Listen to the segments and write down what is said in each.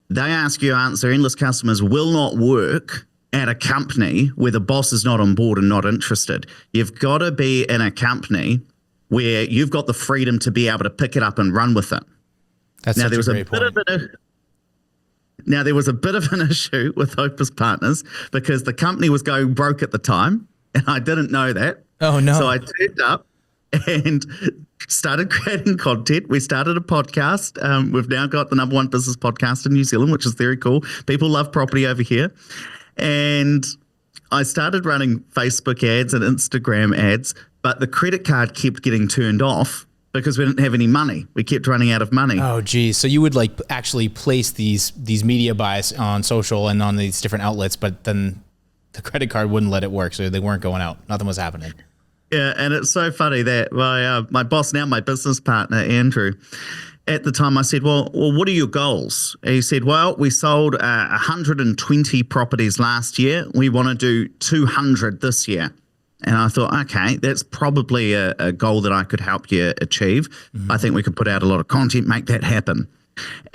they ask you to answer endless customers will not work at a company where the boss is not on board and not interested. You've got to be in a company where you've got the freedom to be able to pick it up and run with it. That's now, such there was a great point. Now, there was a bit of an issue with Opus Partners because the company was going broke at the time, and I didn't know that. Oh, no. So I turned up and started creating content. We started a podcast. We've now got the #1 business podcast in New Zealand, which is very cool. People love property over here. And I started running Facebook ads and Instagram ads, but the credit card kept getting turned off because we didn't have any money. We kept running out of money. Oh, geez. So you would like actually place these media buys on social and on these different outlets, but then the credit card wouldn't let it work, so they weren't going out. Nothing was happening. Yeah, and it's so funny that my boss, now my business partner, Andrew, at the time I said, well, what are your goals? And he said, well, we sold 120 properties last year. We want to do 200 this year. And I thought, okay, that's probably a goal that I could help you achieve. I think we could put out a lot of content, make that happen.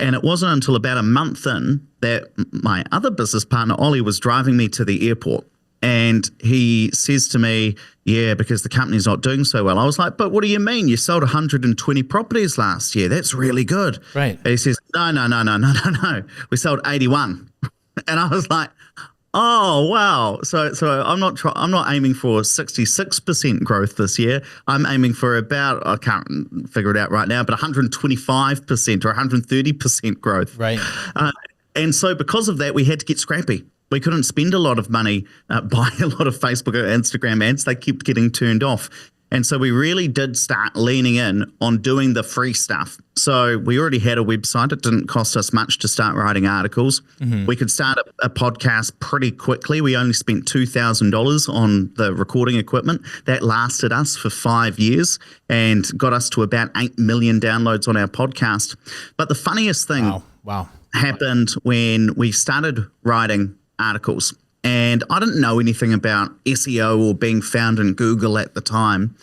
And it wasn't until about a month in that my other business partner, Ollie, was driving me to the airport. And he says to me, yeah, because the company's not doing so well. I was like, but what do you mean? You sold 120 properties last year. That's really good. Right. And he says, no. We sold 81. And I was like, oh, wow. So I'm not aiming for 66% growth this year. I'm aiming for about, I can't figure it out right now, but 125% or 130% growth. Right. And so because of that, we had to get scrappy. We couldn't spend a lot of money buying a lot of Facebook or Instagram ads. They kept getting turned off. And so we really did start leaning in on doing the free stuff. So we already had a website. It didn't cost us much to start writing articles. Mm-hmm. We could start a podcast pretty quickly. We only spent $2,000 on the recording equipment. That lasted us for 5 years and got us to about 8 million downloads on our podcast. But the funniest thing happened when we started writing articles. And I didn't know anything about SEO or being found in Google at the time.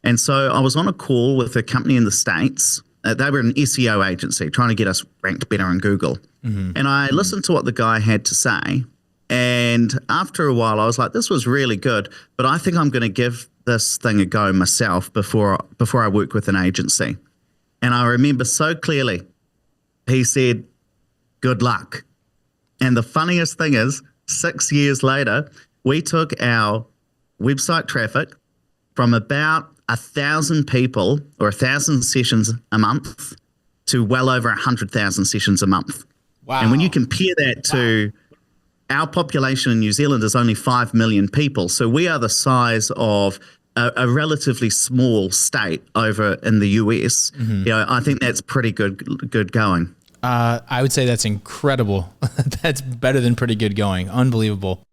And so I was on a call with a company in the States. They were an SEO agency trying to get us ranked better in Google. Mm-hmm. And I listened to what the guy had to say. And after a while, I was like, this was really good, but I think I'm going to give this thing a go myself before I work with an agency. And I remember so clearly, he said, good luck. And the funniest thing is, 6 years later, we took our website traffic from about 1,000 people or 1,000 sessions a month to well over 100,000 sessions a month. Wow. And when you compare that to our population in New Zealand is only 5 million people. So we are the size of a relatively small state over in the US. Mm-hmm. You know, I think that's pretty good going. I would say that's incredible. That's better than pretty good going. Unbelievable.